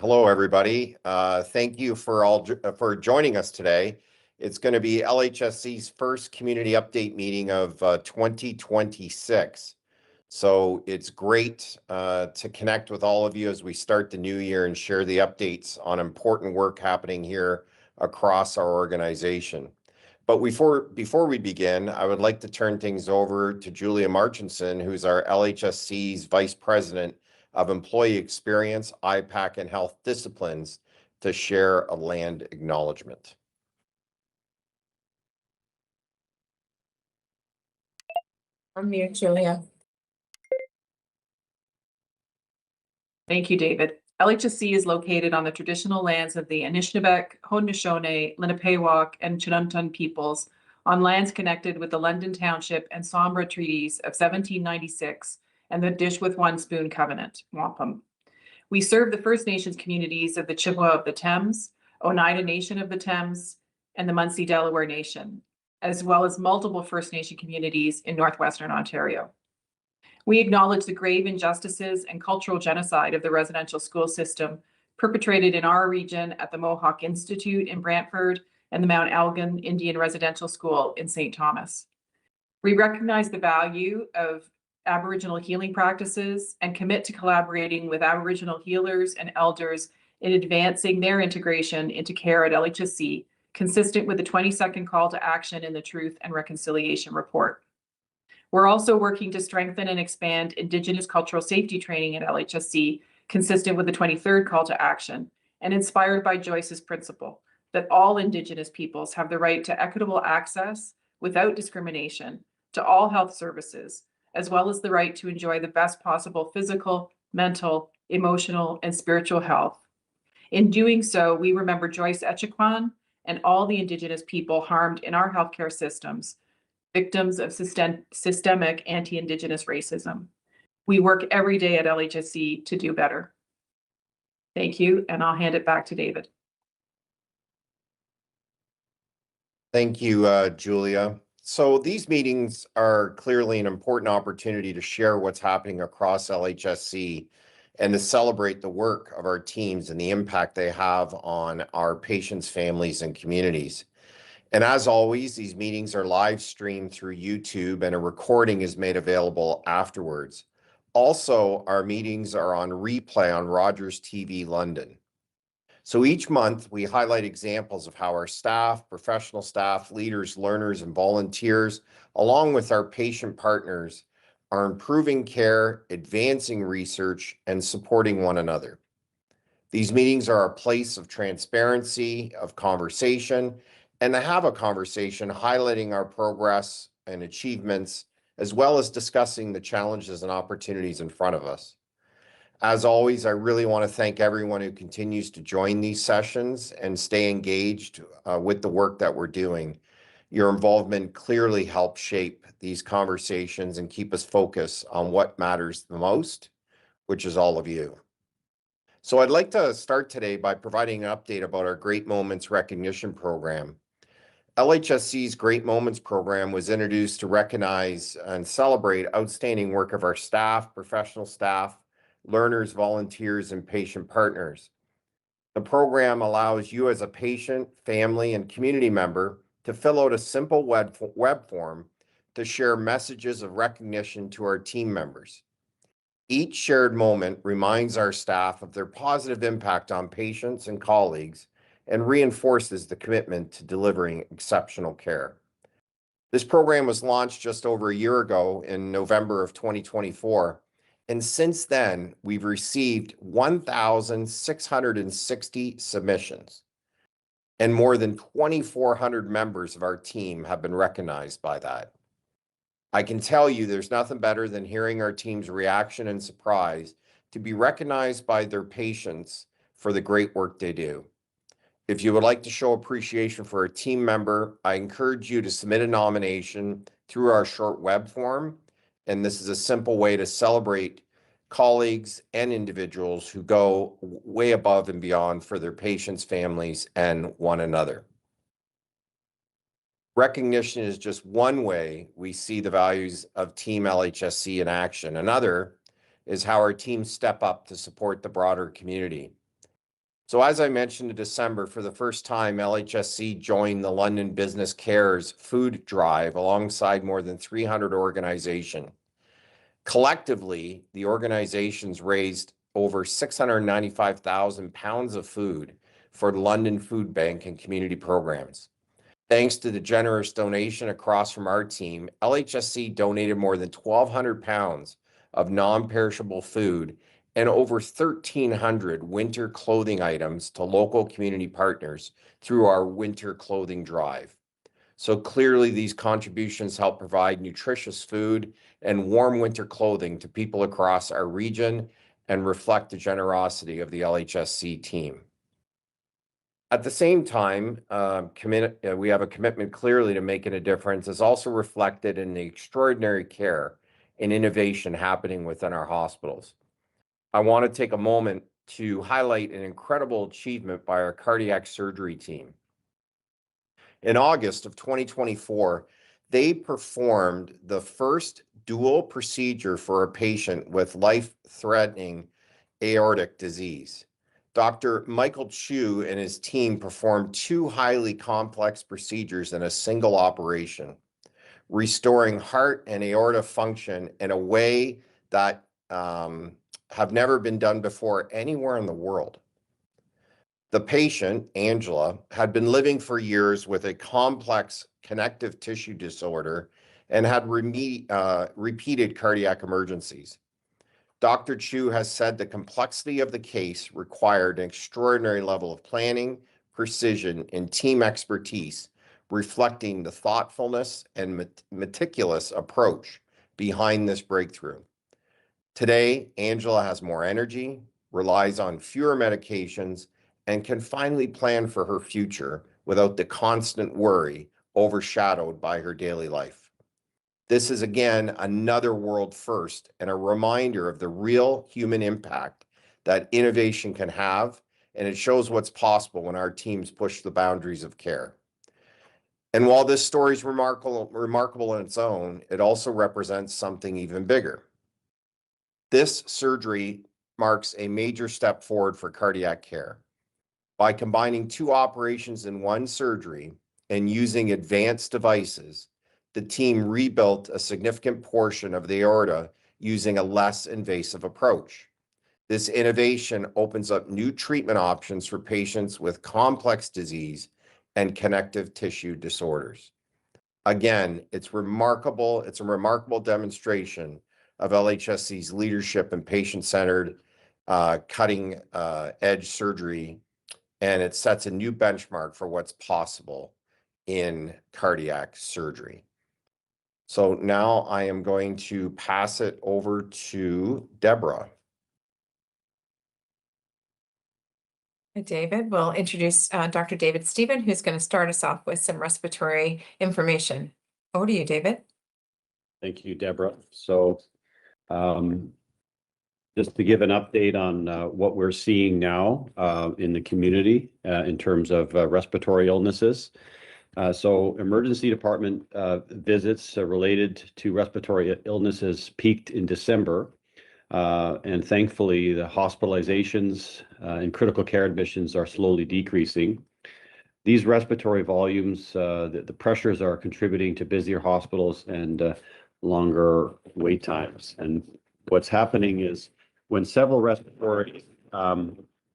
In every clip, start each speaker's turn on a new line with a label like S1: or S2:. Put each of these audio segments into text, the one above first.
S1: Hello, everybody. Thank you for joining us today. It's going to be LHSC's first community update meeting of 2026. So it's great to connect with all of you as we start the new year and share the updates on important work happening here across our organization. But before we begin, I would like to turn things over to Julia Marchinson, who's our LHSC's Vice President of Employee Experience, IPAC, and Health Disciplines, to share a land acknowledgement.
S2: I'm here, Julia.
S3: Thank you, David. LHSC is located on the traditional lands of the Anishinaabe, Haudenosaunee, Lenapewauk, and Chinamton peoples on lands connected with the London Township and Sombra Treaties of 1796 and the Dish with One Spoon Covenant, wampum. We serve the First Nations communities of the Chippewa of the Thames, Oneida Nation of the Thames, and the Munsee Delaware Nation, as well as multiple First Nation communities in Northwestern Ontario. We acknowledge the grave injustices and cultural genocide of the residential school system perpetrated in our region at the Mohawk Institute in Brantford and the Mount Elgin Indian Residential School in St. Thomas. We recognize the value of Aboriginal healing practices and commit to collaborating with Aboriginal healers and elders in advancing their integration into care at LHSC, consistent with the 22nd call to action in the Truth and Reconciliation Report. We're also working to strengthen and expand Indigenous cultural safety training at LHSC, consistent with the 23rd call to action, and inspired by Joyce's principle that all Indigenous peoples have the right to equitable access without discrimination to all health services, as well as the right to enjoy the best possible physical, mental, emotional, and spiritual health. In doing so, we remember Joyce Echaquan and all the Indigenous people harmed in our healthcare systems, victims of systemic anti-Indigenous racism. We work every day at LHSC to do better. Thank you, and I'll hand it back to David.
S1: Thank you, Julia. So these meetings are clearly an important opportunity to share what's happening across LHSC and to celebrate the work of our teams and the impact they have on our patients, families, and communities. And as always, these meetings are live streamed through YouTube and a recording is made available afterwards. Also, our meetings are on replay on Rogers TV London. So each month we highlight examples of how our staff, professional staff, leaders, learners, and volunteers, along with our patient partners, are improving care, advancing research, and supporting one another. These meetings are a place of transparency, of conversation, and to have a conversation highlighting our progress and achievements, as well as discussing the challenges and opportunities in front of us. As always, I really want to thank everyone who continues to join these sessions and stay engaged with the work that we're doing. Your involvement clearly helps shape these conversations and keep us focused on what matters the most, which is all of you. So I'd like to start today by providing an update about our Great Moments Recognition Program. LHSC's Great Moments Program was introduced to recognize and celebrate outstanding work of our staff, professional staff, learners, volunteers, and patient partners. The program allows you as a patient, family, and community member to fill out a simple web form to share messages of recognition to our team members. Each shared moment reminds our staff of their positive impact on patients and colleagues and reinforces the commitment to delivering exceptional care. This program was launched just over a year ago in November of 2024, and since then, we've received 1,660 submissions, and more than 2,400 members of our team have been recognized by that. I can tell you there's nothing better than hearing our team's reaction and surprise to be recognized by their patients for the great work they do. If you would like to show appreciation for a team member, I encourage you to submit a nomination through our short web form. And this is a simple way to celebrate colleagues and individuals who go way above and beyond for their patients, families, and one another. Recognition is just one way we see the values of Team LHSC in action. Another is how our teams step up to support the broader community. So as I mentioned in December, for the first time, LHSC joined the London Business Cares food drive alongside more than 300 organizations. Collectively, the organizations raised over 695,000 pounds of food for the London Food Bank and community programs. Thanks to the generous donation across from our team, LHSC donated more than 1,200 pounds of non-perishable food and over 1,300 winter clothing items to local community partners through our winter clothing drive. So clearly, these contributions help provide nutritious food and warm winter clothing to people across our region and reflect the generosity of the LHSC team. At the same time, we have a commitment clearly to making a difference, is also reflected in the extraordinary care and innovation happening within our hospitals. I want to take a moment to highlight an incredible achievement by our cardiac surgery team. In August of 2024, they performed the first dual procedure for a patient with life-threatening aortic disease. Dr. Michael Chu and his team performed 2 highly complex procedures in a single operation, restoring heart and aorta function in a way that have never been done before anywhere in the world. The patient, Angela, had been living for years with a complex connective tissue disorder and had repeated cardiac emergencies. Dr. Chu has said the complexity of the case required an extraordinary level of planning, precision, and team expertise, reflecting the thoughtfulness and meticulous approach behind this breakthrough. Today, Angela has more energy, relies on fewer medications, and can finally plan for her future without the constant worry overshadowed by her daily life. This is again another world first and a reminder of the real human impact that innovation can have, and it shows what's possible when our teams push the boundaries of care. And while this story is remarkable in its own, it also represents something even bigger. This surgery marks a major step forward for cardiac care. By combining 2 operations in one surgery and using advanced devices, the team rebuilt a significant portion of the aorta using a less invasive approach. This innovation opens up new treatment options for patients with complex disease and connective tissue disorders. Again, it's remarkable. It's a remarkable demonstration of LHSC's leadership in patient-centered, cutting-edge surgery, and it sets a new benchmark for what's possible in cardiac surgery. So now I am going to pass it over to Deborah.
S2: David, we'll introduce Dr. David Stephen, who's going to start us off with some respiratory information. Over to you, David.
S4: Thank you, Deborah. So just to give an update on what we're seeing now in the community in terms of respiratory illnesses. So emergency department visits related to respiratory illnesses peaked in December. And thankfully, the hospitalizations and critical care admissions are slowly decreasing. These respiratory volumes, the pressures are contributing to busier hospitals and longer wait times. And what's happening is when several respiratory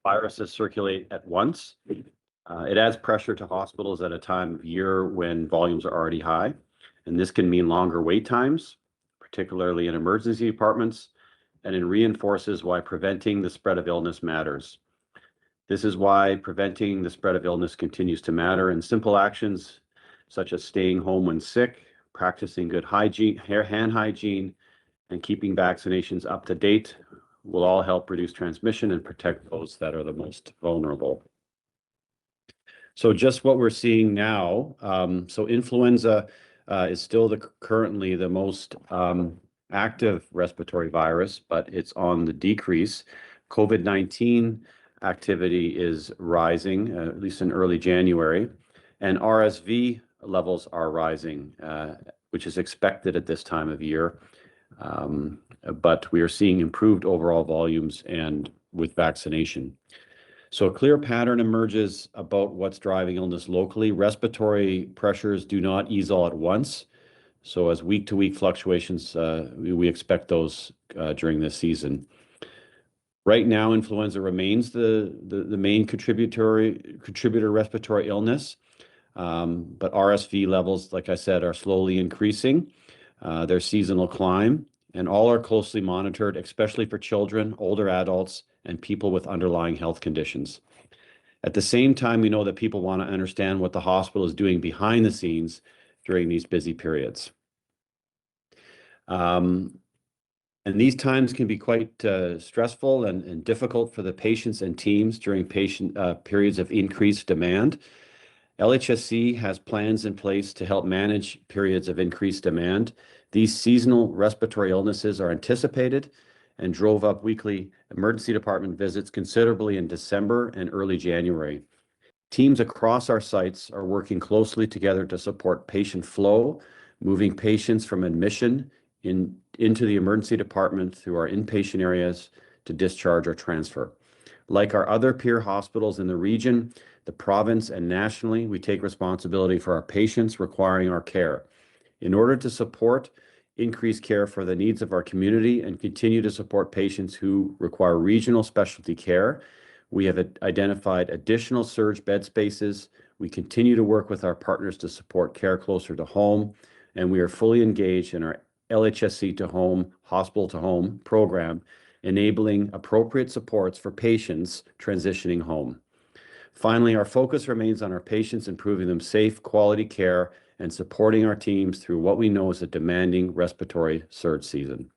S4: viruses circulate at once, it adds pressure to hospitals at a time of year when volumes are already high. And this can mean longer wait times, particularly in emergency departments, and it reinforces why preventing the spread of illness matters. This is why preventing the spread of illness continues to matter, and simple actions such as staying home when sick, practicing good hygiene, hand hygiene, and keeping vaccinations up to date will all help reduce transmission and protect those that are the most vulnerable. So just what we're seeing now, so influenza is still currently the most active respiratory virus, but it's on the decrease. COVID-19 activity is rising, at least in early January, and RSV levels are rising, which is expected at this time of year. But we are seeing improved overall volumes and with vaccination. So a clear pattern emerges about what's driving illness locally. Respiratory pressures do not ease all at once. So as week-to-week fluctuations, we expect those during this season. Right now, influenza remains the main contributor respiratory illness, but RSV levels, like I said, are slowly increasing. Their seasonal climb, and all are closely monitored, especially for children, older adults, and people with underlying health conditions. At the same time, we know that people want to understand what the hospital is doing behind the scenes during these busy periods. And these times can be quite stressful and difficult for the patients and teams during periods of increased demand. LHSC has plans in place to help manage periods of increased demand. These seasonal respiratory illnesses are anticipated and drove up weekly emergency department visits considerably in December and early January. Teams across our sites are working closely together to support patient flow, moving patients from admission into the emergency department through our inpatient areas to discharge or transfer. Like our other peer hospitals in the region, the province, and nationally, we take responsibility for our patients requiring our care. In order to support increased care for the needs of our community and continue to support patients who require regional specialty care, we have identified additional surge bed spaces. We continue to work with our partners to support care closer to home, and we are fully engaged in our LHSC to home, hospital to home program, enabling appropriate supports for patients transitioning home. Finally, our focus remains on our patients, improving them safe, quality care, and supporting our teams through what we know is a demanding respiratory surge season.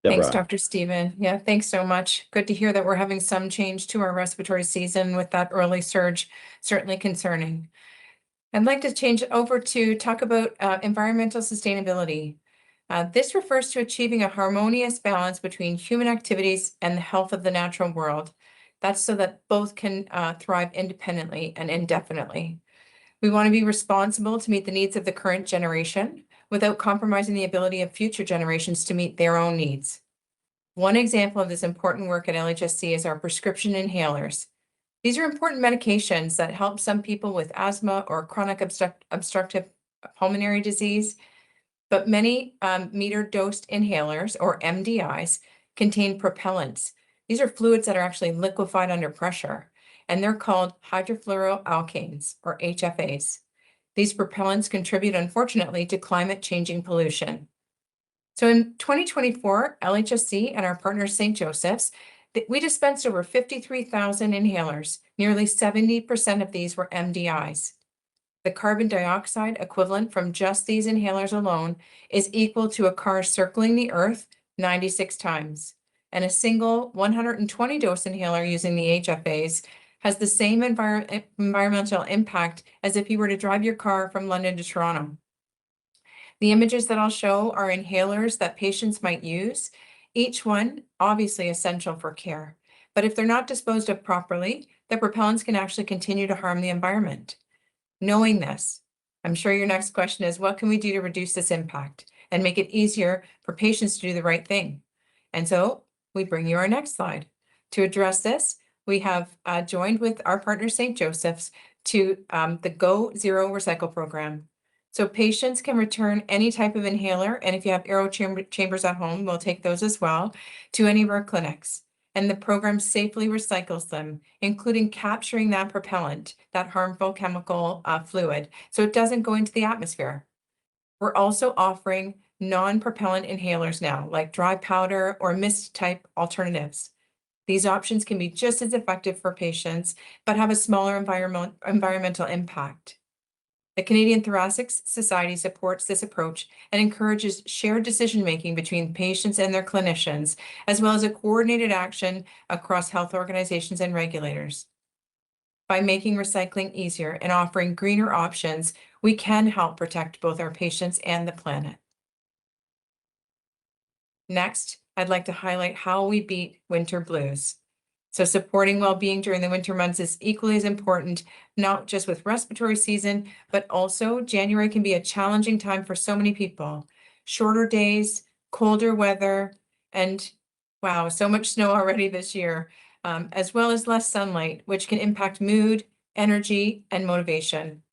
S2: Thanks,
S4: Deborah.
S2: Dr. Stephen. Yeah, thanks so much. Good to hear that we're having some change to our respiratory season with that early surge, certainly concerning. I'd like to change over to talk about environmental sustainability. This refers to achieving a harmonious balance between human activities and the health of the natural world. That's so that both can thrive independently and indefinitely. We want to be responsible to meet the needs of the current generation without compromising the ability of future generations to meet their own needs. One example of this important work at LHSC is our prescription inhalers. These are important medications that help some people with asthma or chronic obstructive pulmonary disease, but many meter-dosed inhalers, or MDIs, contain propellants. These are fluids that are actually liquefied under pressure, and they're called hydrofluoroalkanes, or HFAs. These propellants contribute, unfortunately, to climate-changing pollution. So in 2024, LHSC and our partner St. Joseph's, we dispensed over 53,000 inhalers. Nearly 70% of these were MDIs. The carbon dioxide equivalent from just these inhalers alone is equal to a car circling the Earth 96 times. And a single 120-dose inhaler using the HFAs has the same environmental impact as if you were to drive your car from London to Toronto. The images that I'll show are inhalers that patients might use, each one obviously essential for care. But if they're not disposed of properly, the propellants can actually continue to harm the environment. Knowing this, I'm sure your next question is, what can we do to reduce this impact and make it easier for patients to do the right thing? And so we bring you our next slide. To address this, we have joined with our partner St. Joseph's to the Go Zero Recycle program. So patients can return any type of inhaler, and if you have aero chambers at home, we'll take those as well, to any of our clinics. And the program safely recycles them, including capturing that propellant, that harmful chemical fluid, so it doesn't go into the atmosphere. We're also offering non-propellant inhalers now, like dry powder or mist type alternatives. These options can be just as effective for patients, but have a smaller environmental impact. The Canadian Thoracic Society supports this approach and encourages shared decision-making between patients and their clinicians, as well as a coordinated action across health organizations and regulators. By making recycling easier and offering greener options, we can help protect both our patients and the planet. Next, I'd like to highlight how we beat winter blues. So supporting well-being during the winter months is equally as important, not just with respiratory season, but also January can be a challenging time for so many people. Shorter days, colder weather, and Wow, so much snow already this year, as well as less sunlight, which can impact mood, energy, and motivation.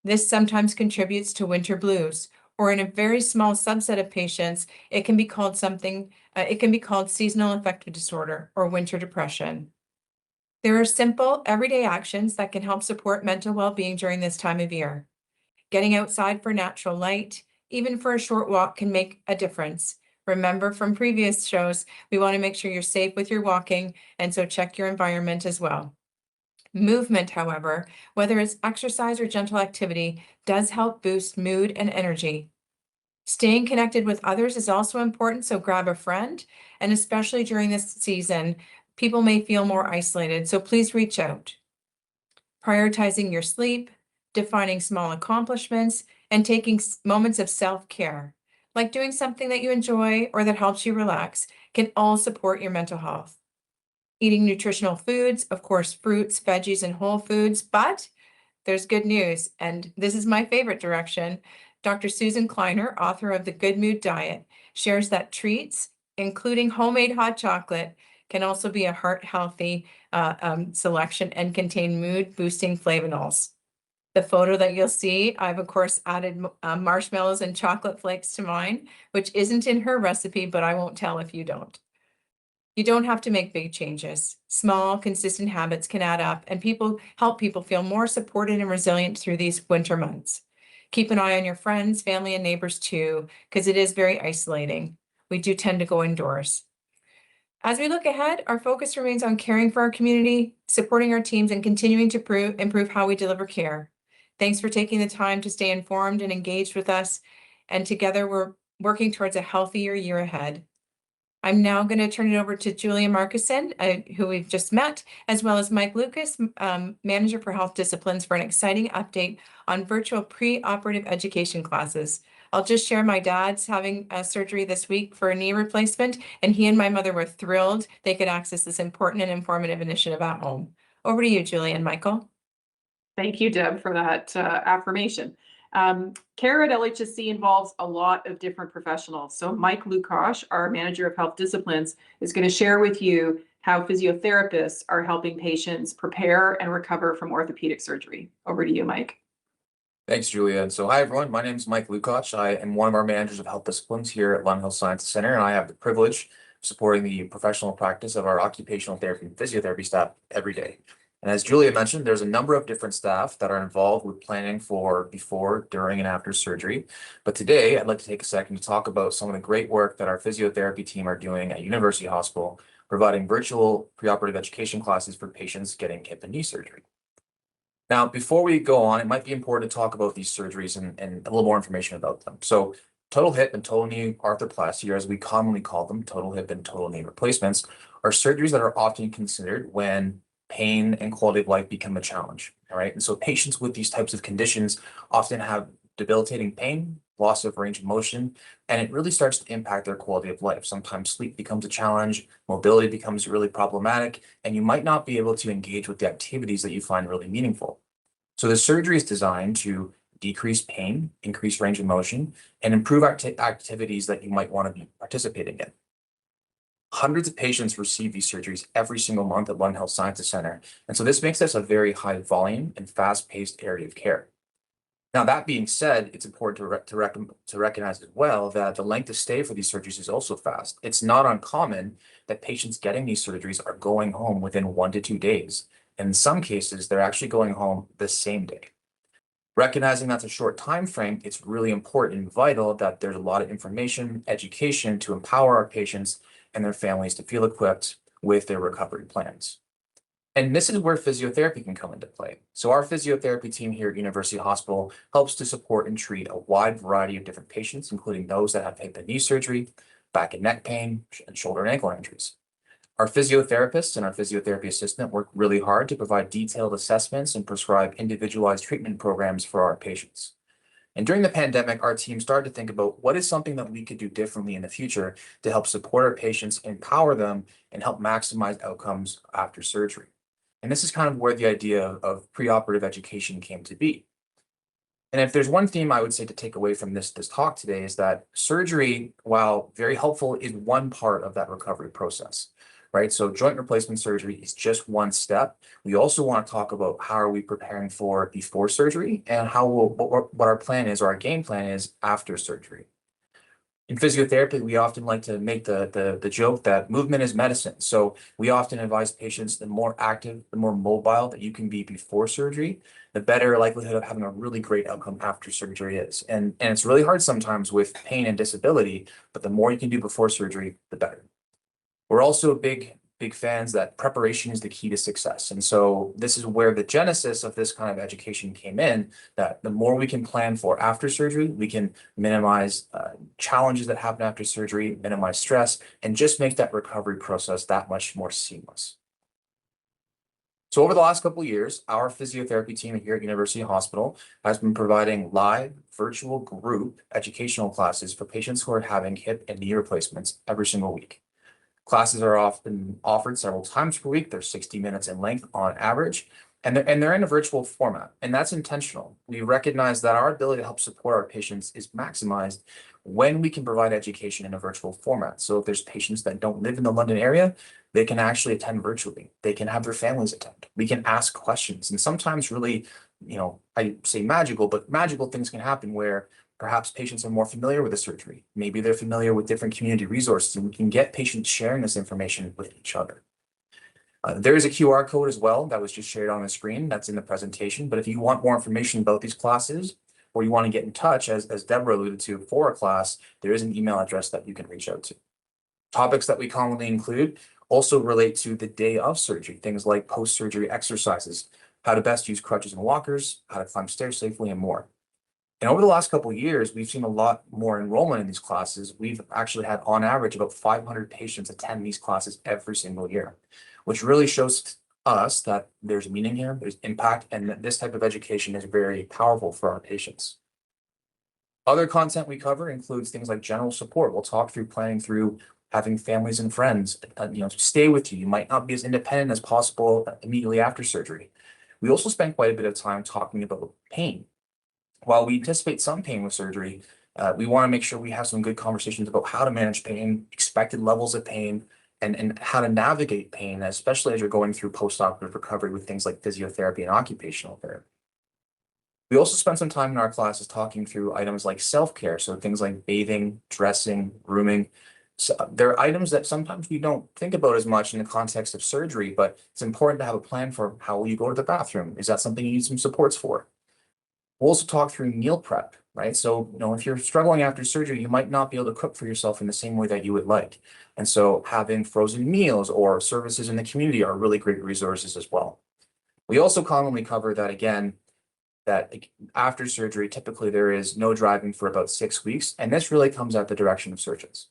S2: This sometimes contributes to winter blues, or in a very small subset of patients, it can be called seasonal affective disorder or winter depression. There are simple, everyday actions that can help support mental well-being during this time of year. Getting outside for natural light, even for a short walk, can make a difference. Remember from previous shows, we want to make sure you're safe with your walking, and so check your environment as well. Movement, however, whether it's exercise or gentle activity, does help boost mood and energy. Staying connected with others is also important, so grab a friend, and especially during this season, people may feel more isolated, so please reach out. Prioritizing your sleep, defining small accomplishments, and taking moments of self-care, like doing something that you enjoy or that helps you relax, can all support your mental health. Eating nutritional foods, of course, fruits, veggies, and whole foods, but there's good news, and this is my favorite direction. Dr. Susan Kleiner, author of The Good Mood Diet, shares that treats, including homemade hot chocolate, can also be a heart-healthy selection and contain mood-boosting flavonols. The photo that you'll see, I've of course added marshmallows and chocolate flakes to mine, which isn't in her recipe, but I won't tell if you don't. You don't have to make big changes. Small, consistent habits can add up and help people feel more supported and resilient through these winter months. Keep an eye on your friends, family, and neighbors too, because it is very isolating. We do tend to go indoors. As we look ahead, our focus remains on caring for our community, supporting our teams, and continuing to improve how we deliver care. Thanks for taking the time to stay informed and engaged with us, and together we're working towards a healthier year ahead. I'm now going to turn it over to Julia Markison, who we've just met, as well as Mike Lucas, Manager for Health Disciplines, for an exciting update on virtual pre-operative education classes. I'll just share my dad's having a surgery this week for a knee replacement, and he and my mother were thrilled they could access this important and informative initiative at home. Over to you, Julia and Michael.
S3: Thank you, Deb, for that affirmation. Care at LHSC involves a lot of different professionals. So Mike Lukosh, our Manager of Health Disciplines, is going to share with you how physiotherapists are helping patients prepare and recover from orthopedic surgery. Over to you, Mike.
S5: Thanks, Julia. And so, hi, everyone. My name is Mike Lukoch. I am one of our managers of health disciplines here at Lund Health Sciences Center, and I have the privilege of supporting the professional practice of our occupational therapy and physiotherapy staff every day. And as Julia mentioned, there's a number of different staff that are involved with planning for before, during, and after surgery. But today, I'd like to take a second to talk about some of the great work that our physiotherapy team are doing at University Hospital, providing virtual preoperative education classes for patients getting hip and knee surgery. Now, before we go on, it might be important to talk about these surgeries and a little more information about them. So total hip and total knee arthroplasty, or as we commonly call them, total hip and total knee replacements, are surgeries that are often considered when pain and quality of life become a challenge, all right? And so patients with these types of conditions often have debilitating pain, loss of range of motion, and it really starts to impact their quality of life. Sometimes sleep becomes a challenge, mobility becomes really problematic, and you might not be able to engage with the activities that you find really meaningful. So the surgery is designed to decrease pain, increase range of motion, and improve activities that you might want to be participating in. Hundreds of patients receive these surgeries every single month at Lund Health Sciences Center, and so this makes this a very high volume and fast-paced area of care. Now, that being said, it's important to recognize as well that the length of stay for these surgeries is also fast. It's not uncommon that patients getting these surgeries are going home within 1 to 2 days. In some cases, they're actually going home the same day. Recognizing that's a short time frame, it's really important and vital that there's a lot of information, education to empower our patients and their families to feel equipped with their recovery plans. And this is where physiotherapy can come into play. So our physiotherapy team here at University Hospital helps to support and treat a wide variety of different patients, including those that have hip and knee surgery, back and neck pain, and shoulder and ankle injuries. Our physiotherapists and our physiotherapy assistant work really hard to provide detailed assessments and prescribe individualized treatment programs for our patients. And during the pandemic, our team started to think about what is something that we could do differently in the future to help support our patients, empower them, and help maximize outcomes after surgery. And this is kind of where the idea of preoperative education came to be. And if there's one theme I would say to take away from this talk today is that surgery, while very helpful, is one part of that recovery process, right? So joint replacement surgery is just one step. We also want to talk about how are we preparing for before surgery and what our plan is or our game plan is after surgery. In physiotherapy, we often like to make the joke that movement is medicine. So we often advise patients the more active, the more mobile that you can be before surgery, the better likelihood of having a really great outcome after surgery is. And it's really hard sometimes with pain and disability, but the more you can do before surgery, the better. We're also big fans that preparation is the key to success. And so this is where the genesis of this kind of education came in, that the more we can plan for after surgery, we can minimize challenges that happen after surgery, minimize stress, and just make that recovery process that much more seamless. So over the last couple of years, our physiotherapy team here at University Hospital has been providing live virtual group educational classes for patients who are having hip and knee replacements every single week. Classes are often offered several times per week. They're 60 minutes in length on average, and they're in a virtual format, and that's intentional. We recognize that our ability to help support our patients is maximized when we can provide education in a virtual format. So if there's patients that don't live in the London area, they can actually attend virtually. They can have their families attend. We can ask questions, and sometimes really, I say magical, but magical things can happen where perhaps patients are more familiar with the surgery. Maybe they're familiar with different community resources, and we can get patients sharing this information with each other. There is a QR code as well that was just shared on the screen that's in the presentation. But if you want more information about these classes, or you want to get in touch, as Deborah alluded to, for a class, there is an email address that you can reach out to. Topics that we commonly include also relate to the day of surgery, things like post-surgery exercises, how to best use crutches and walkers, how to climb stairs safely, and more. And over the last couple of years, we've seen a lot more enrollment in these classes. We've actually had, on average, about 500 patients attend these classes every single year, which really shows us that there's meaning here, there's impact, and that this type of education is very powerful for our patients. Other content we cover includes things like general support. We'll talk through planning through having families and friends, stay with you. You might not be as independent as possible immediately after surgery. We also spend quite a bit of time talking about pain. While we anticipate some pain with surgery, we want to make sure we have some good conversations about how to manage pain, expected levels of pain, and how to navigate pain, especially as you're going through post-operative recovery with things like physiotherapy and occupational therapy. We also spend some time in our classes talking through items like self-care, so things like bathing, dressing, grooming. So there are items that sometimes we don't think about as much in the context of surgery, but it's important to have a plan for how will you go to the bathroom. Is that something you need some supports for? We'll also talk through meal prep, right? So, if you're struggling after surgery, you might not be able to cook for yourself in the same way that you would like. And so having frozen meals or services in the community are really great resources as well. We also commonly cover that, again, that after surgery, typically there is no driving for about 6 weeks. And this really comes at the direction of surgeons.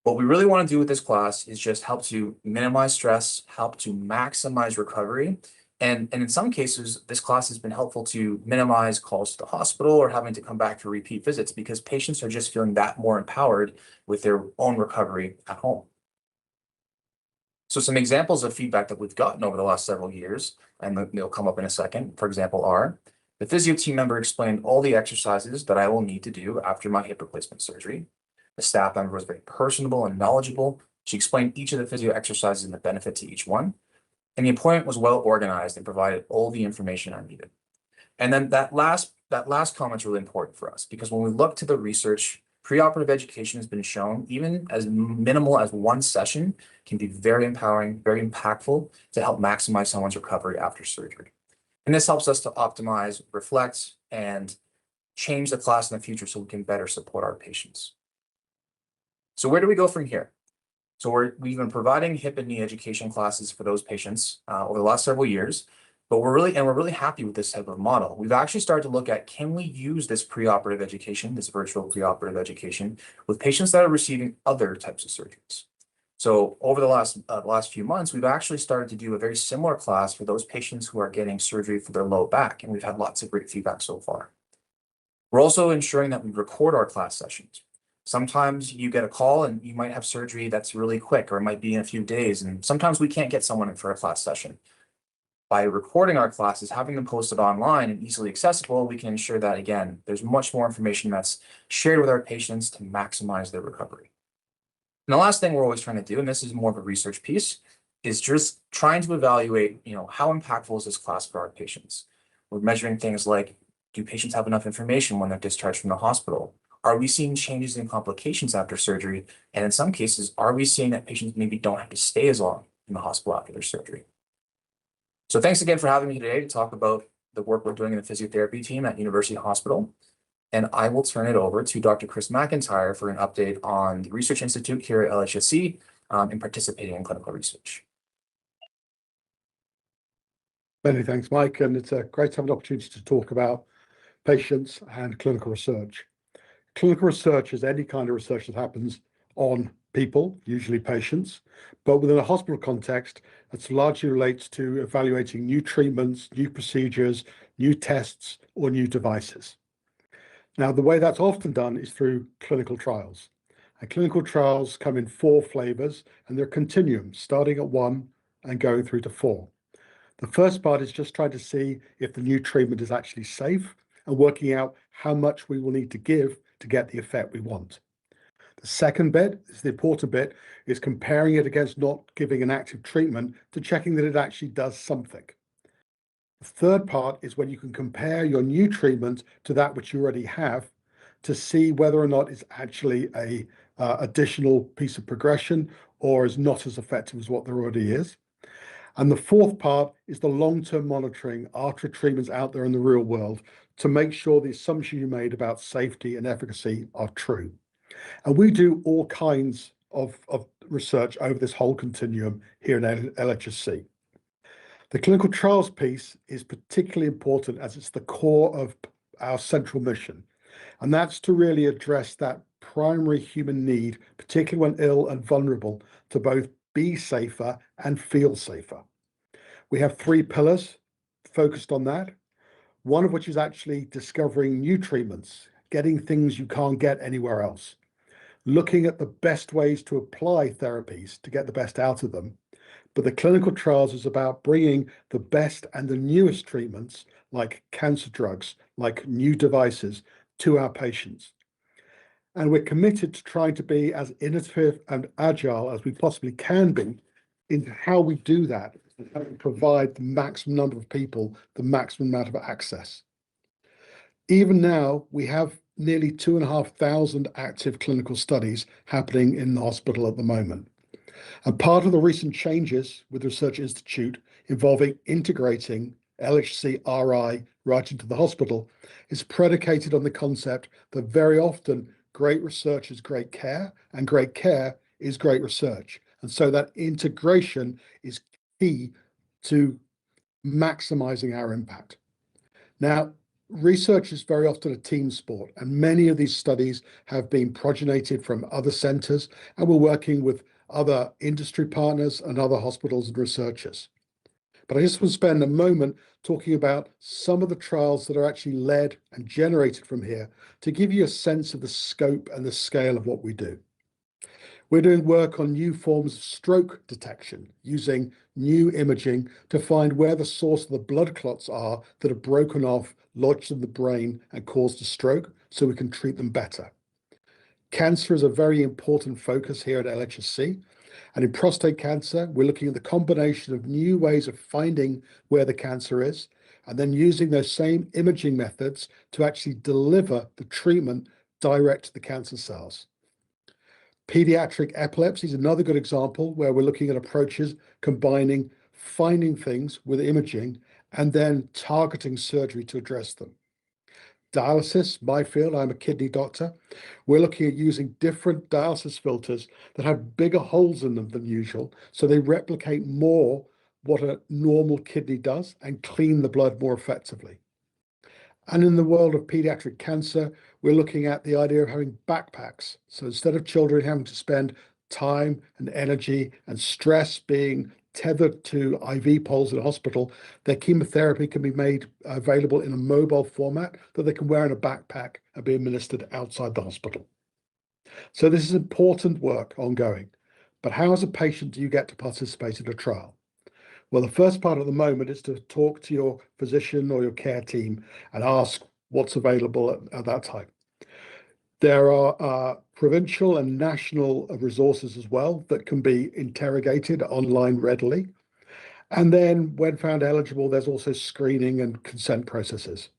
S5: What we really want to do with this class is just help to minimize stress, help to maximize recovery. And in some cases, this class has been helpful to minimize calls to the hospital or having to come back for repeat visits because patients are just feeling that more empowered with their own recovery at home. So some examples of feedback that we've gotten over the last several years, and they'll come up in a second, for example, are the physio team member explained all the exercises that I will need to do after my hip replacement surgery. The staff member was very personable and knowledgeable. She explained each of the physio exercises and the benefit to each one. And the appointment was well organized and provided all the information I needed. And then that last comment is really important for us because when we look to the research, preoperative education has been shown, even as minimal as one session, can be very empowering, very impactful to help maximize someone's recovery after surgery. And this helps us to optimize, reflect, and change the class in the future so we can better support our patients. So where do we go from here? So we've been providing hip and knee education classes for those patients over the last several years, but we're really happy with this type of model. We've actually started to look at, can we use this preoperative education, this virtual preoperative education, with patients that are receiving other types of surgeries? So over the last few months, we've actually started to do a very similar class for those patients who are getting surgery for their low back, and we've had lots of great feedback so far. We're also ensuring that we record our class sessions. Sometimes you get a call and you might have surgery that's really quick, or it might be in a few days. And sometimes we can't get someone in for a class session. by recording our classes, having them posted online and easily accessible, we can ensure that, again, there's much more information that's shared with our patients to maximize their recovery. And the last thing we're always trying to do, and this is more of a research piece, is just trying to evaluate, how impactful is this class for our patients? We're measuring things like, do patients have enough information when they're discharged from the hospital? Are we seeing changes in complications after surgery? And in some cases, are we seeing that patients maybe don't have to stay as long in the hospital after their surgery? So thanks again for having me today to talk about the work we're doing in the physiotherapy team at University Hospital. And I will turn it over to Dr. Chris McIntyre for an update on the Research Institute here at LHSC and participating in clinical research.
S6: Many thanks, Mike. And it's great to have an opportunity to talk about patients and clinical research. Clinical research is any kind of research that happens on people, usually patients, but within a hospital context, it largely relates to evaluating new treatments, new procedures, new tests, or new devices. Now, the way that's often done is through clinical trials. And clinical trials come in 4 flavors, and they're continuum, starting at 1 and going through to 4. The first part is just trying to see if the new treatment is actually safe and working out how much we will need to give to get the effect we want. The second bit is the important bit, is comparing it against not giving an active treatment to checking that it actually does something. The third part is when you can compare your new treatment to that which you already have to see whether or not it's actually a additional piece of progression or is not as effective as what there already is. And the fourth part is the long-term monitoring after treatments out there in the real world to make sure the assumptions you made about safety and efficacy are true. And we do all kinds of research over this whole continuum here in LHSC. The clinical trials piece is particularly important as it's the core of our central mission. And that's to really address that primary human need, particularly when ill and vulnerable, to both be safer and feel safer. We have 3 pillars focused on that, one of which is actually discovering new treatments, getting things you can't get anywhere else, looking at the best ways to apply therapies to get the best out of them. But the clinical trials is about bringing the best and the newest treatments, like cancer drugs, like new devices, to our patients. And we're committed to trying to be as innovative and agile as we possibly can be in how we do that, and how we provide the maximum number of people the maximum amount of access. Even now, we have nearly 2,500 active clinical studies happening in the hospital at the moment. And part of the recent changes with the Research Institute involving integrating LHC RI right into the hospital is predicated on the concept that very often great research is great care, and great care is great research. And so that integration is key to maximizing our impact. Now, research is very often a team sport, and many of these studies have been progenited from other centers, and we're working with other industry partners and other hospitals and researchers. But I just want to spend a moment talking about some of the trials that are actually led and generated from here to give you a sense of the scope and the scale of what we do. We're doing work on new forms of stroke detection using new imaging to find where the source of the blood clots are that are broken off, lodged in the brain and caused a stroke, so we can treat them better. Cancer is a very important focus here at LHSC. And in prostate cancer, we're looking at the combination of new ways of finding where the cancer is, and then using those same imaging methods to actually deliver the treatment direct to the cancer cells. Pediatric epilepsy is another good example where we're looking at approaches combining finding things with imaging and then targeting surgery to address them. Dialysis, my field, I'm a kidney doctor. We're looking at using different dialysis filters that have bigger holes in them than usual, so they replicate more what a normal kidney does and clean the blood more effectively. And in the world of pediatric cancer, we're looking at the idea of having backpacks. So instead of children having to spend time and energy and stress being tethered to IV poles in a hospital, their chemotherapy can be made available in a mobile format that they can wear in a backpack and be administered outside the hospital. So this is important work ongoing. But how as a patient do you get to participate in a trial? Well, the first part at the moment is to talk to your physician or your care team and ask what's available at that time. There are provincial and national resources as well that can be interrogated online readily. And then when found eligible, there's also screening and consent processes.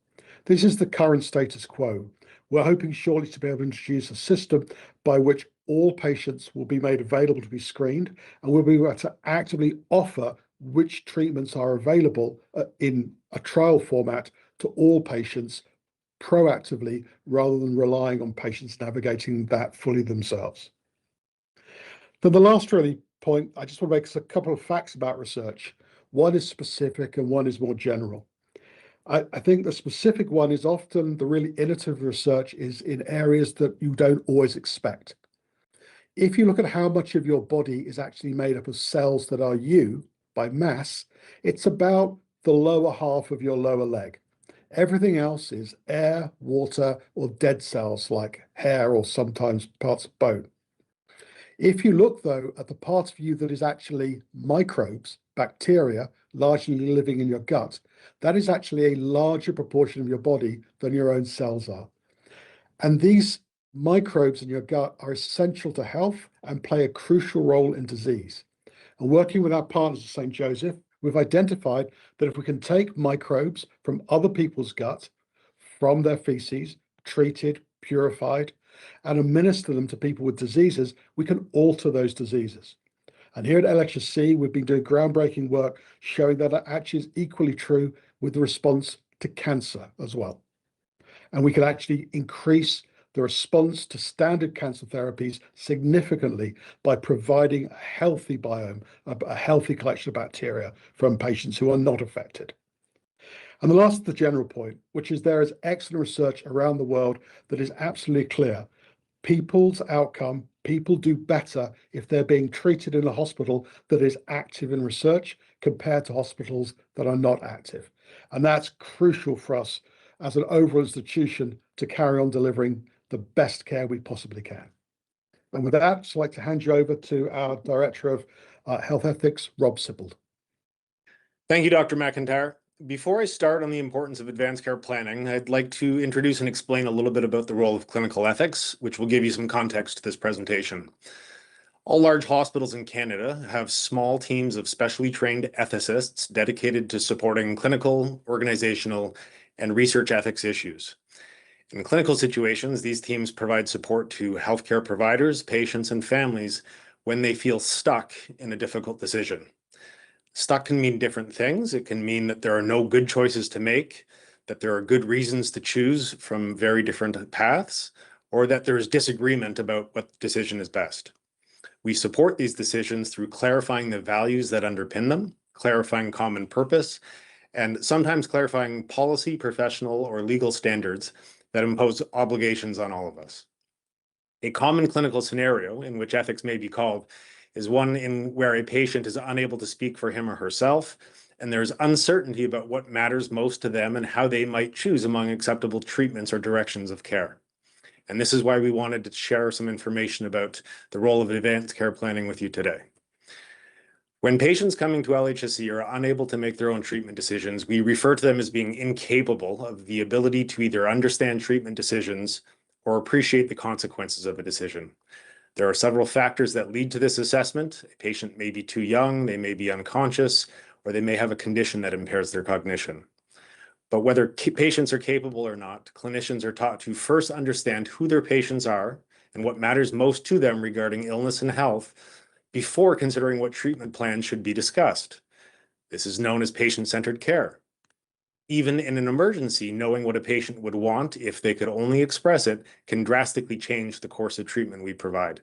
S6: This is the current status quo. We're hoping shortly to be able to introduce a system by which all patients will be made available to be screened, and we'll be able to actively offer which treatments are available in a trial format to all patients proactively, rather than relying on patients navigating that fully themselves. Then the last really point, I just want to make a couple of facts about research. One is specific and one is more general. I think the specific one is often the really innovative research is in areas that you don't always expect. If you look at how much of your body is actually made up of cells that are you by mass, it's about the lower half of your lower leg. Everything else is air, water, or dead cells like hair or sometimes parts of bone. If you look, though, at the part of you that is actually microbes, bacteria, largely living in your gut, that is actually a larger proportion of your body than your own cells are. And these microbes in your gut are essential to health and play a crucial role in disease. And working with our partners at St. Joseph, we've identified that if we can take microbes from other people's gut, from their feces, treated, purified, and administer them to people with diseases, we can alter those diseases. And here at LHSC, we've been doing groundbreaking work showing that it actually is equally true with the response to cancer as well. And we can actually increase the response to standard cancer therapies significantly by providing a healthy biome, a healthy collection of bacteria from patients who are not affected. And the last, the general point, which is there is excellent research around the world that is absolutely clear. People's outcome, people do better if they're being treated in a hospital that is active in research compared to hospitals that are not active. And that's crucial for us as an overall institution to carry on delivering the best care we possibly can. And with that, I'd like to hand you over to our Director of Health Ethics, Rob Sibbald.
S7: Thank you, Dr. McIntyre. Before I start on the importance of advanced care planning, I'd like to introduce and explain a little bit about the role of clinical ethics, which will give you some context to this presentation. All large hospitals in Canada have small teams of specially trained ethicists dedicated to supporting clinical, organizational, and research ethics issues. In clinical situations, these teams provide support to healthcare providers, patients, and families when they feel stuck in a difficult decision. Stuck can mean different things. It can mean that there are no good choices to make, that there are good reasons to choose from very different paths, or that there is disagreement about what decision is best. We support these decisions through clarifying the values that underpin them, clarifying common purpose, and sometimes clarifying policy, professional, or legal standards that impose obligations on all of us. A common clinical scenario in which ethics may be called is one in where a patient is unable to speak for him or herself, and there's uncertainty about what matters most to them and how they might choose among acceptable treatments or directions of care. And this is why we wanted to share some information about the role of advanced care planning with you today. When patients coming to LHSC are unable to make their own treatment decisions, we refer to them as being incapable of the ability to either understand treatment decisions or appreciate the consequences of a decision. There are several factors that lead to this assessment. A patient may be too young, they may be unconscious, or they may have a condition that impairs their cognition. But whether patients are capable or not, clinicians are taught to first understand who their patients are and what matters most to them regarding illness and health before considering what treatment plans should be discussed. This is known as patient-centered care. Even in an emergency, knowing what a patient would want if they could only express it can drastically change the course of treatment we provide.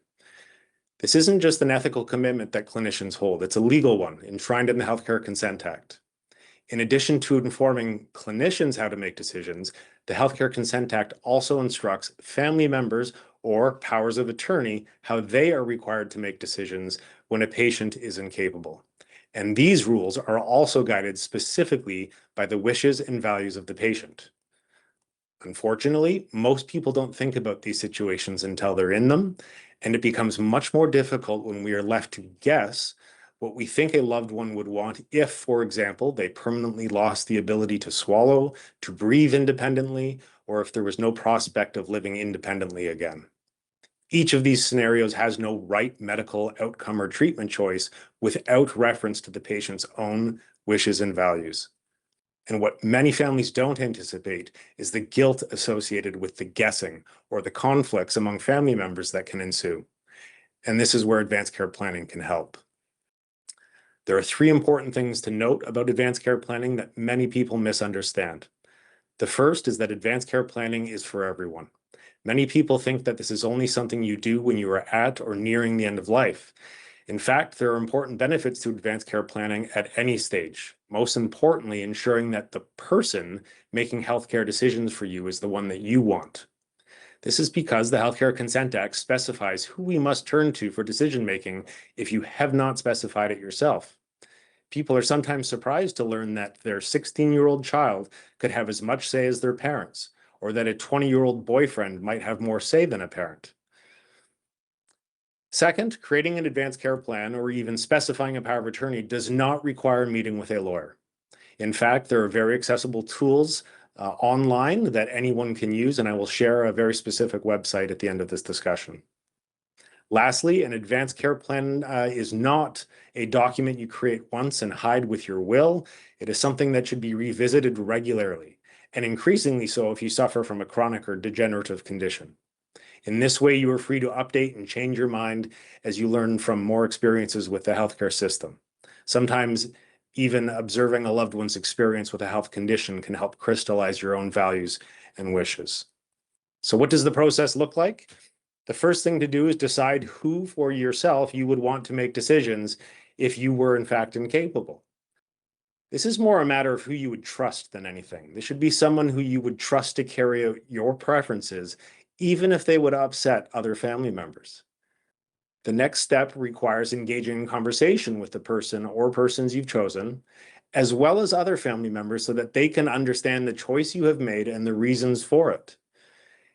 S7: This isn't just an ethical commitment that clinicians hold, it's a legal one enshrined in the Healthcare Consent Act. In addition to informing clinicians how to make decisions, the Healthcare Consent Act also instructs family members or powers of attorney how they are required to make decisions when a patient is incapable. And these rules are also guided specifically by the wishes and values of the patient. Unfortunately, most people don't think about these situations until they're in them, and it becomes much more difficult when we are left to guess what we think a loved one would want if, for example, they permanently lost the ability to swallow, to breathe independently, or if there was no prospect of living independently again. Each of these scenarios has no right medical outcome or treatment choice without reference to the patient's own wishes and values. And what many families don't anticipate is the guilt associated with the guessing or the conflicts among family members that can ensue. And this is where advanced care planning can help. There are 3 important things to note about advanced care planning that many people misunderstand. The first is that advanced care planning is for everyone. Many people think that this is only something you do when you are at or nearing the end of life. In fact, there are important benefits to advanced care planning at any stage. Most importantly, ensuring that the person making healthcare decisions for you is the one that you want. This is because the Healthcare Consent Act specifies who we must turn to for decision-making if you have not specified it yourself. People are sometimes surprised to learn that their 16-year-old child could have as much say as their parents, or that a 20-year-old boyfriend might have more say than a parent. Second, creating an advanced care plan or even specifying a power of attorney does not require a meeting with a lawyer. In fact, there are very accessible tools online that anyone can use, and I will share a very specific website at the end of this discussion. Lastly, an advanced care plan is not a document you create once and hide with your will. It is something that should be revisited regularly, and increasingly so if you suffer from a chronic or degenerative condition. In this way, you are free to update and change your mind as you learn from more experiences with the healthcare system. Sometimes even observing a loved one's experience with a health condition can help crystallize your own values and wishes. So what does the process look like? The first thing to do is decide who for yourself you would want to make decisions if you were in fact incapable. This is more a matter of who you would trust than anything. This should be someone who you would trust to carry out your preferences, even if they would upset other family members. The next step requires engaging in conversation with the person or persons you've chosen, as well as other family members so that they can understand the choice you have made and the reasons for it.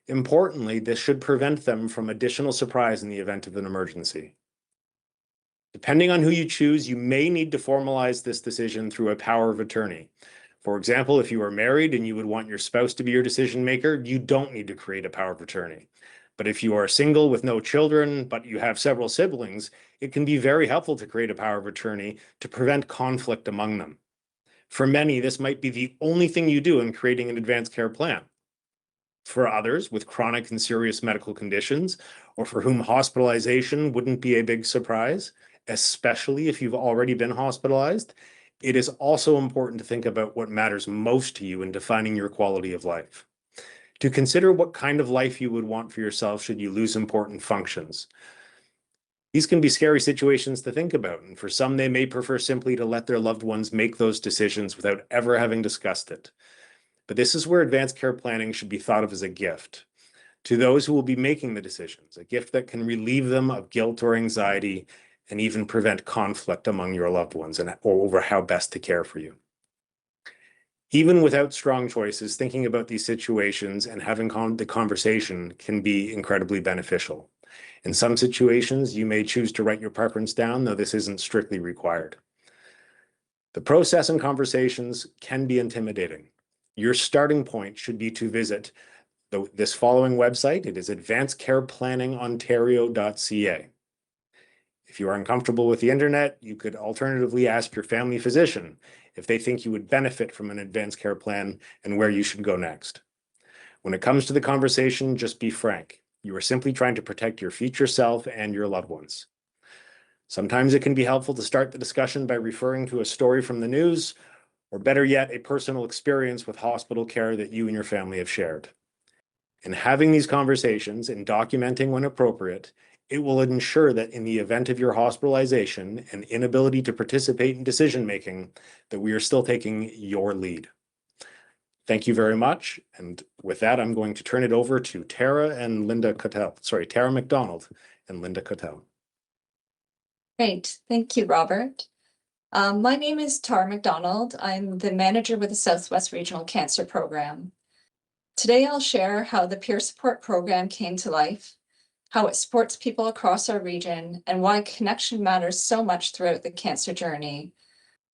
S7: Importantly, this should prevent them from additional surprise in the event of an emergency. Depending on who you choose, you may need to formalize this decision through a power of attorney. For example, if you are married and you would want your spouse to be your decision maker, you don't need to create a power of attorney. But if you are single with no children, but you have several siblings, it can be very helpful to create a power of attorney to prevent conflict among them. For many, this might be the only thing you do in creating an advanced care plan. For others with chronic and serious medical conditions, or for whom hospitalization wouldn't be a big surprise, especially if you've already been hospitalized, it is also important to think about what matters most to you in defining your quality of life. To consider what kind of life you would want for yourself should you lose important functions. These can be scary situations to think about, and for some, they may prefer simply to let their loved ones make those decisions without ever having discussed it. But this is where advanced care planning should be thought of as a gift to those who will be making the decisions, a gift that can relieve them of guilt or anxiety and even prevent conflict among your loved ones and over how best to care for you. Even without strong choices, thinking about these situations and having the conversation can be incredibly beneficial. In some situations, you may choose to write your preference down, though this isn't strictly required. The process and conversations can be intimidating. Your starting point should be to visit this following website. It is advancedcareplanningontario.ca. If you are uncomfortable with the internet, you could alternatively ask your family physician if they think you would benefit from an advanced care plan and where you should go next. When it comes to the conversation, just be frank. You are simply trying to protect your future self and your loved ones. Sometimes it can be helpful to start the discussion by referring to a story from the news, or better yet, a personal experience with hospital care that you and your family have shared. In having these conversations and documenting when appropriate, it will ensure that in the event of your hospitalization and inability to participate in decision-making, that we are still taking your lead. Thank you very much. And with that, I'm going to turn it over to Tara McDonald and Linda Cotell.
S8: Great. Thank you, Robert. My name is Tara McDonald. I'm the manager with the Southwest Regional Cancer Program. Today, I'll share how the peer support program came to life, how it supports people across our region, and why connection matters so much throughout the cancer journey.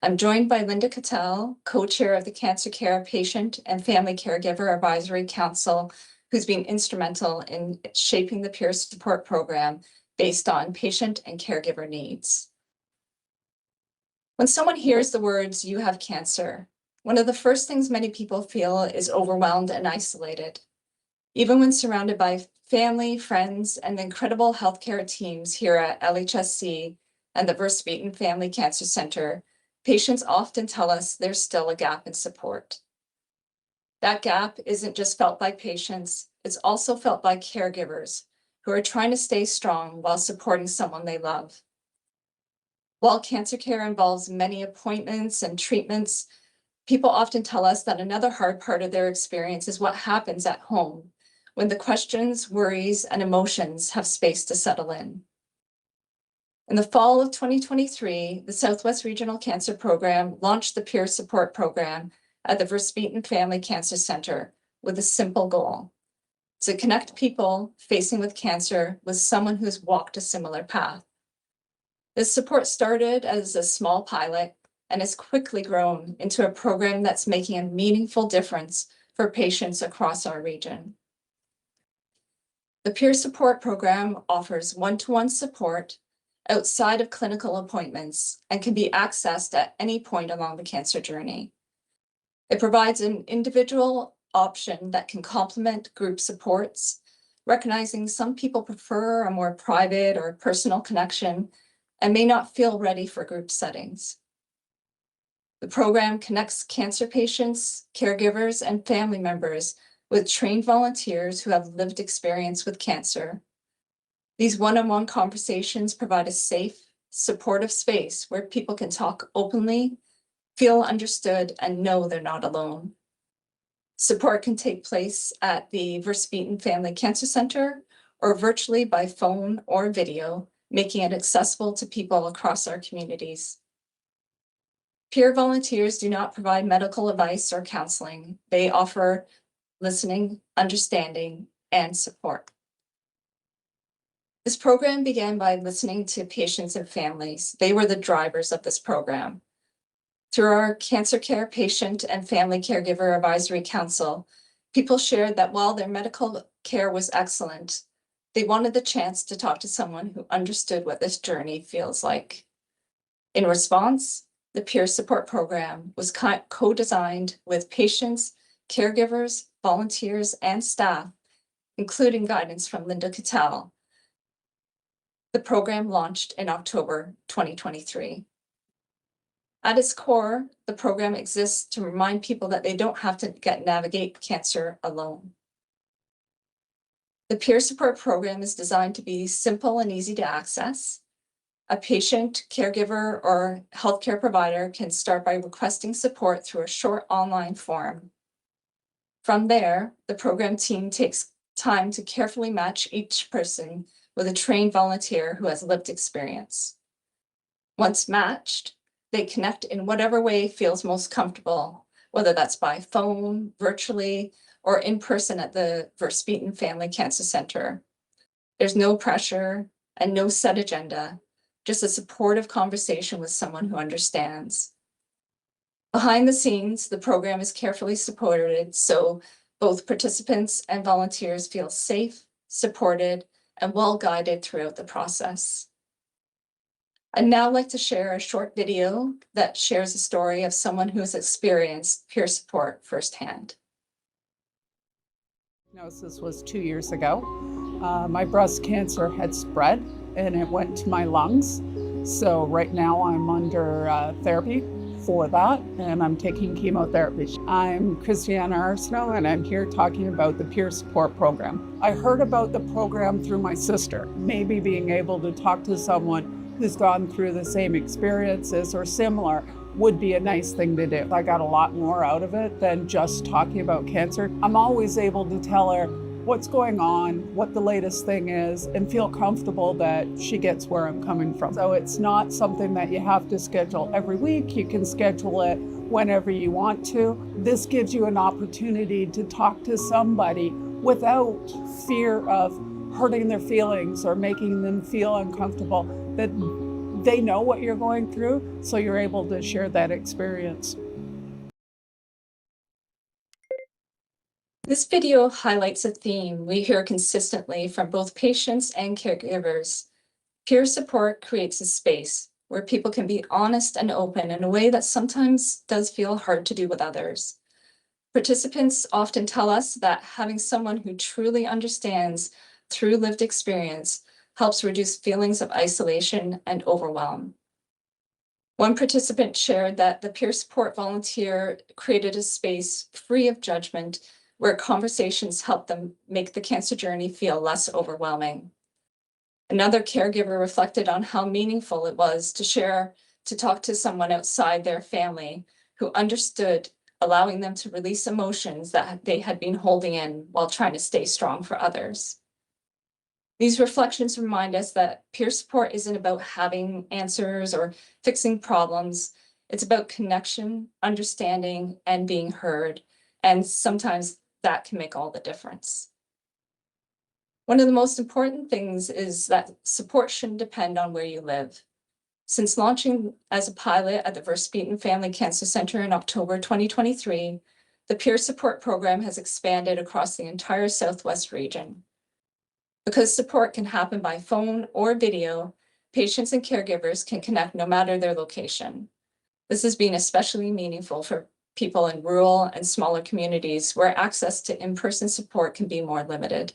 S8: I'm joined by Linda Cattell, co-chair of the Cancer Care Patient and Family Caregiver Advisory Council, who's been instrumental in shaping the peer support program based on patient and caregiver needs. When someone hears the words, "you have cancer," one of the first things many people feel is overwhelmed and isolated. Even when surrounded by family, friends, and the incredible healthcare teams here at LHSC and the Verspeten Family Cancer Center, patients often tell us there's still a gap in support. That gap isn't just felt by patients, it's also felt by caregivers who are trying to stay strong while supporting someone they love. While cancer care involves many appointments and treatments, people often tell us that another hard part of their experience is what happens at home, when the questions, worries, and emotions have space to settle in. In the fall of 2023, the Southwest Regional Cancer Program launched the Peer Support Program at the Verspeten Family Cancer Center with a simple goal: to connect people facing with cancer with someone who's walked a similar path. This support started as a small pilot and has quickly grown into a program that's making a meaningful difference for patients across our region. The Peer Support Program offers one-to-one support outside of clinical appointments and can be accessed at any point along the cancer journey. It provides an individual option that can complement group supports, recognizing some people prefer a more private or personal connection and may not feel ready for group settings. The program connects cancer patients, caregivers, and family members with trained volunteers who have lived experience with cancer. These one-on-one conversations provide a safe, supportive space where people can talk openly, feel understood, and know they're not alone. Support can take place at the Verspeten Family Cancer Center or virtually by phone or video, making it accessible to people across our communities. Peer volunteers do not provide medical advice or counseling. They offer listening, understanding, and support. This program began by listening to patients and families. They were the drivers of this program. Through our Cancer Care Patient and Family Caregiver Advisory Council, people shared that while their medical care was excellent, they wanted the chance to talk to someone who understood what this journey feels like. In response, the Peer Support Program was co-designed with patients, caregivers, volunteers, and staff, including guidance from Linda Cattell. The program launched in October 2023. At its core, the program exists to remind people that they don't have to navigate cancer alone. The Peer Support Program is designed to be simple and easy to access. A patient, caregiver, or healthcare provider can start by requesting support through a short online form. From there, the program team takes time to carefully match each person with a trained volunteer who has lived experience. Once matched, they connect in whatever way feels most comfortable, whether that's by phone, virtually, or in person at the Verspeten Family Cancer Center. There's no pressure and no set agenda, just a supportive conversation with someone who understands. Behind the scenes, the program is carefully supported so both participants and volunteers feel safe, supported, and well guided throughout the process. I'd now like to share a short video that shares a story of someone who has experienced peer support firsthand.
S9: Diagnosis was 2 years ago. My breast cancer had spread and it went to my lungs. So right now I'm under therapy for that and I'm taking chemotherapy. I'm Christiana Arsenault and I'm here talking about the Peer Support Program. I heard about the program through my sister. Maybe being able to talk to someone who's gone through the same experiences or similar would be a nice thing to do. I got a lot more out of it than just talking about cancer. I'm always able to tell her what's going on, what the latest thing is, and feel comfortable that she gets where I'm coming from. So it's not something that you have to schedule every week. You can schedule it whenever you want to. This gives you an opportunity to talk to somebody without fear of hurting their feelings or making them feel uncomfortable, that they know what you're going through, so you're able to share that experience.
S8: This video highlights a theme we hear consistently from both patients and caregivers. Peer support creates a space where people can be honest and open in a way that sometimes does feel hard to do with others. Participants often tell us that having someone who truly understands through lived experience helps reduce feelings of isolation and overwhelm. One participant shared that the peer support volunteer created a space free of judgment where conversations help them make the cancer journey feel less overwhelming. Another caregiver reflected on how meaningful it was to talk to someone outside their family who understood, allowing them to release emotions that they had been holding in while trying to stay strong for others. These reflections remind us that peer support isn't about having answers or fixing problems. It's about connection, understanding, and being heard. And sometimes that can make all the difference. One of the most important things is that support shouldn't depend on where you live. Since launching as a pilot at the Verspeten Family Cancer Center in October 2023, the peer support program has expanded across the entire Southwest region. Because support can happen by phone or video, patients and caregivers can connect no matter their location. This has been especially meaningful for people in rural and smaller communities where access to in-person support can be more limited.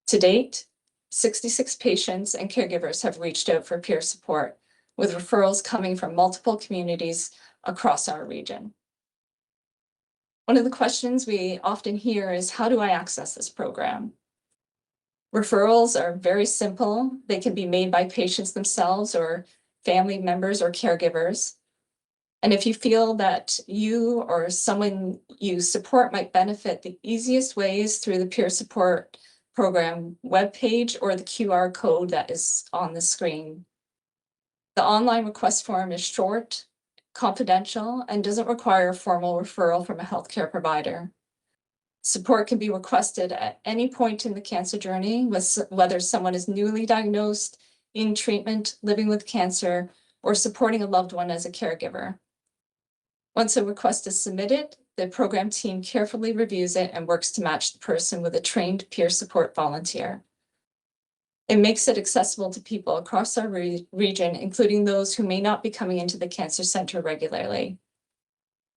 S8: To date, 66 patients and caregivers have reached out for peer support, with referrals coming from multiple communities across our region. One of the questions we often hear is, how do I access this program? Referrals are very simple. They can be made by patients themselves or family members or caregivers. And if you feel that you or someone you support might benefit, the easiest way is through the peer support program webpage or the QR code that is on the screen. The online request form is short, confidential, and doesn't require a formal referral from a healthcare provider. Support can be requested at any point in the cancer journey, whether someone is newly diagnosed, in treatment, living with cancer, or supporting a loved one as a caregiver. Once a request is submitted, the program team carefully reviews it and works to match the person with a trained peer support volunteer. It makes it accessible to people across our region, including those who may not be coming into the cancer center regularly.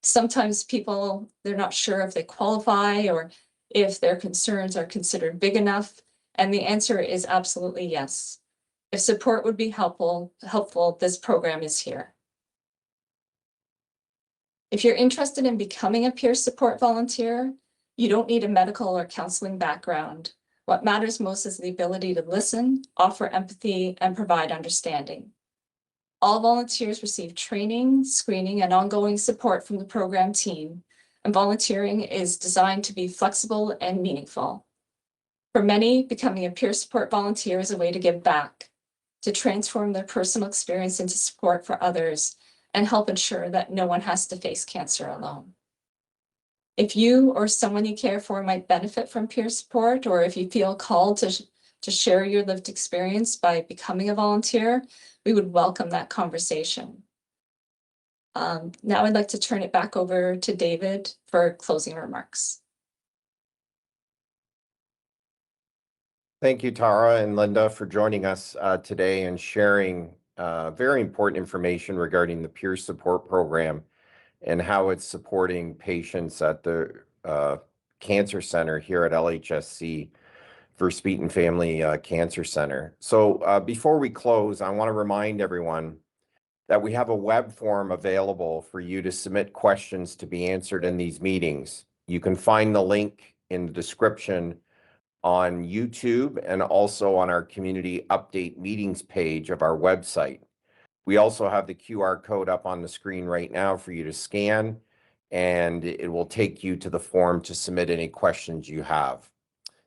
S8: Sometimes people, they're not sure if they qualify or if their concerns are considered big enough, and the answer is absolutely yes. If support would be helpful, this program is here. If you're interested in becoming a peer support volunteer, you don't need a medical or counseling background. What matters most is the ability to listen, offer empathy, and provide understanding. All volunteers receive training, screening, and ongoing support from the program team, and volunteering is designed to be flexible and meaningful. For many, becoming a peer support volunteer is a way to give back, to transform their personal experience into support for others, and help ensure that no one has to face cancer alone. If you or someone you care for might benefit from peer support, or if you feel called to share your lived experience by becoming a volunteer, we would welcome that conversation. Now I'd like to turn it back over to David for closing remarks.
S1: Thank you, Tara and Linda, for joining us today and sharing very important information regarding the peer support program and how it's supporting patients at the Cancer Center here at LHSC, Verspeten Family Cancer Center. So before we close, I want to remind everyone that we have a web form available for you to submit questions to be answered in these meetings. You can find the link in the description on YouTube and also on our community update meetings page of our website. We also have the QR code up on the screen right now for you to scan, and it will take you to the form to submit any questions you have.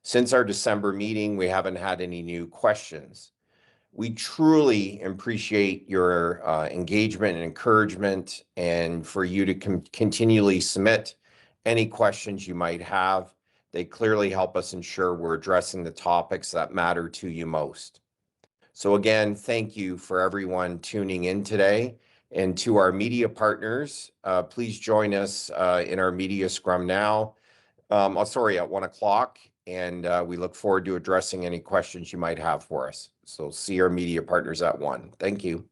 S1: Since our December meeting, we haven't had any new questions. We truly appreciate your engagement and encouragement, and for you to continually submit any questions you might have. They clearly help us ensure we're addressing the topics that matter to you most. So again, thank you for everyone tuning in today. And to our media partners, please join us in our media scrum now. At 1 o'clock. And we look forward to addressing any questions you might have for us. So see our media partners at 1. Thank you.